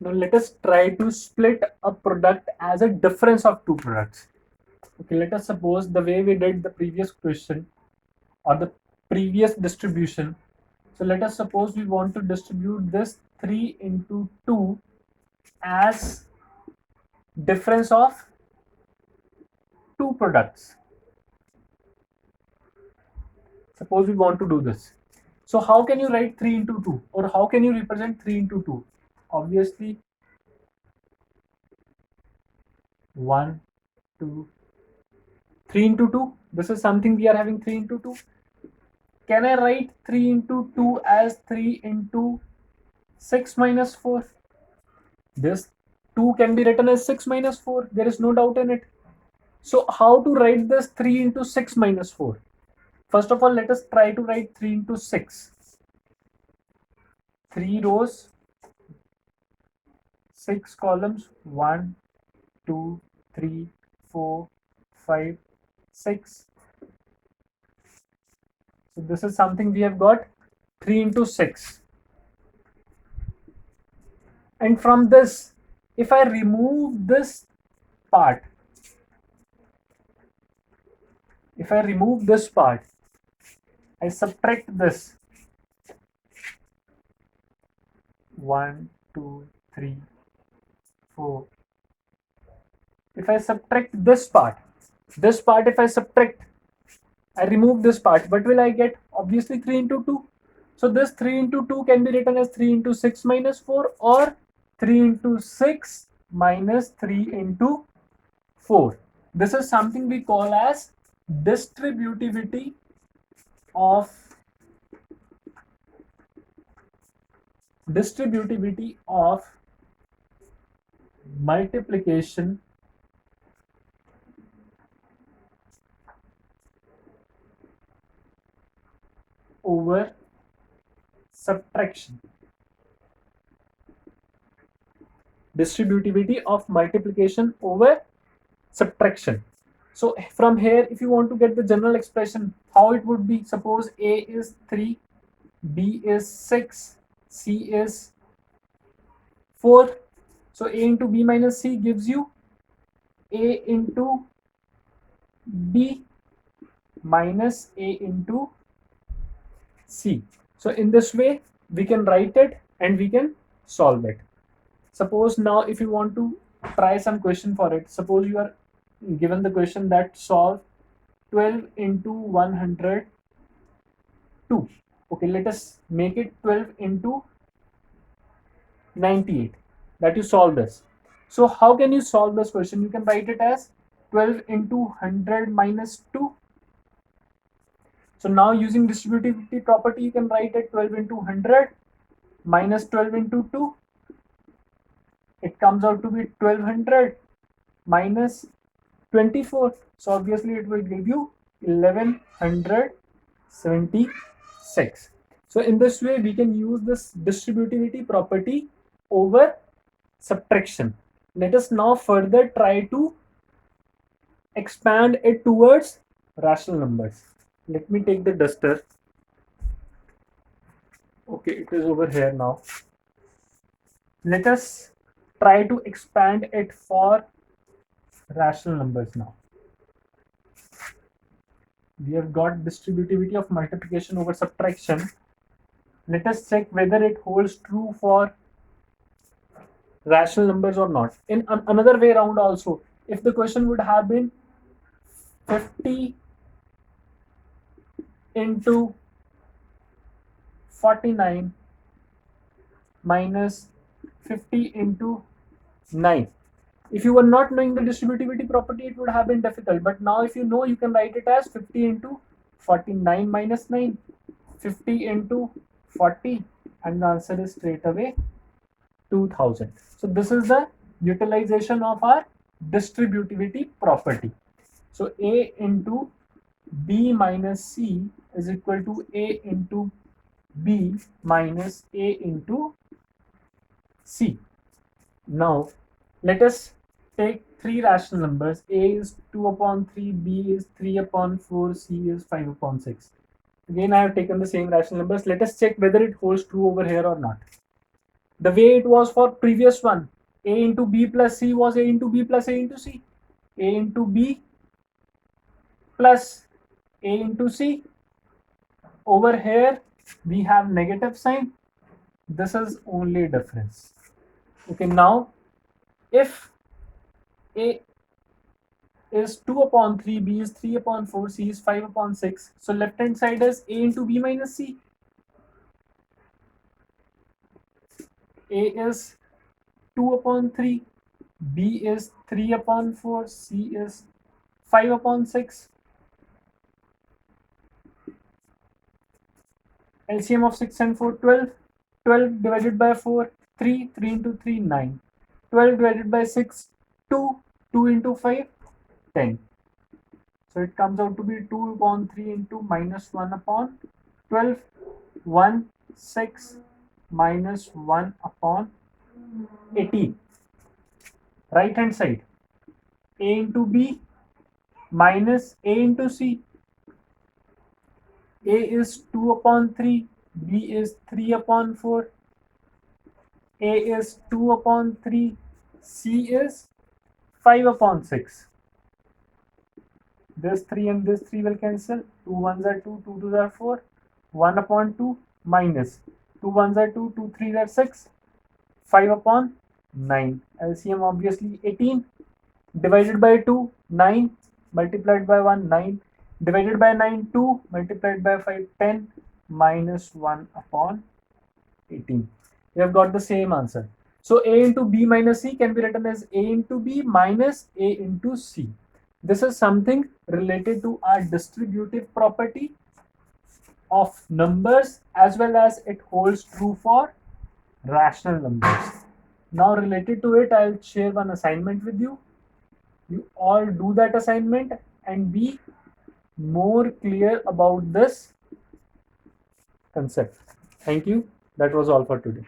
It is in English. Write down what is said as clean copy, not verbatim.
Now let us try to split a product as a difference of two products. Okay, let us suppose the way we did the previous question or the previous distribution. So let us suppose we want to distribute this 3 into 2 as difference of two products. Suppose we want to do this. So how can you write 3 into 2, or how can you represent 3 into 2? Obviously 1, 2, 3 into 2. This is something we are having 3 into 2. Can I write 3 into 2 as 3 into 6 minus 4? This 2 can be written as 6 minus 4. There is no doubt in it. So how to write this 3 into 6 minus 4? First of all, let us try to write 3 into 6. 3 rows, 6 columns, 1, 2, 3, 4, 5, 6. So this is something we have got 3 into 6. And from this, if I remove this part, I subtract this 1, 2, 3, 4. If I subtract this part, if I subtract, I remove this part, what will I get? Obviously 3 into 2. So this 3 into 2 can be written as 3 into 6 minus 4, or 3 into 6 minus 3 into 4. This is something we call as distributivity of multiplication over subtraction. Distributivity of multiplication over subtraction. So from here, if you want to get the general expression, how it would be, suppose A is 3, B is 6, C is 4. So A into B minus C gives you A into B minus A into C. So in this way, we can write it and we can solve it. Suppose now if you want to try some question for it, suppose you are given the question that solve 12 into 102. Okay, let us make it 12 into 98, that you solve this. So how can you solve this question? You can write it as 12 into 100 minus 2. So now using distributivity property, you can write it 12 into 100 minus 12 into 2. It comes out to be 1200 minus 24. So obviously it will give you 1176. So in this way, we can use this distributivity property over subtraction. Let us now further try to expand it towards rational numbers. Let me take the duster. Okay, it is over here now. Let us try to expand it for rational numbers now. We have got distributivity of multiplication over subtraction. Let us check whether it holds true for rational numbers or not. In another way around also, if the question would have been 50 into 49 minus 50 into 9. If you were not knowing the distributivity property, it would have been difficult. But now if you know, you can write it as 50 into 49 minus 9. 50 into 40, and the answer is straight away 2000. So this is the utilization of our distributivity property. So A into B minus C is equal to A into B minus A into C. Now let us take three rational numbers. A is 2 upon 3, B is 3 upon 4, C is 5 upon 6. Again, I have taken the same rational numbers. Let us check whether it holds true over here or not. the way it was for previous one. A into B plus C was A into B plus A into C. A into B plus A into C. Over here we have negative sign. This is only difference. Okay, now if A is 2 upon 3, B is 3 upon 4, C is 5 upon 6. So left hand side is A into B minus C. A is 2 upon 3, B is 3 upon 4, C is 5 upon 6. LCM of 6 and 4, 12. 12 divided by 4, 3. 3 into 3, 9. 12 divided by 6, 2. 2 into 5, 10. So it comes out to be 2 upon 3 into minus 1 upon 12. 1, 6 minus 1 upon 18. Right hand side. A into B minus A into C. A is 2 upon 3, B is 3 upon 4, A is 2 upon 3, C is 5 upon 6. This 3 and this 3 will cancel. 2 ones are 2, 2 twos are 4, 1 upon 2 minus 2 ones are 2, 2 threes are 6, 5 upon 9. LCM obviously 18. Divided by 2, 9. Multiplied by 1, 9. Divided by 9, 2. Multiplied by 5, 10. Minus 1 upon 18. We have got the same answer. So A into B minus C can be written as A into B minus A into C. This is something related to our distributive property of numbers, as well as it holds true for rational numbers. Now related to it, I'll share one assignment with you. You all do that assignment and be more clear about this concept. Thank you. That was all for today.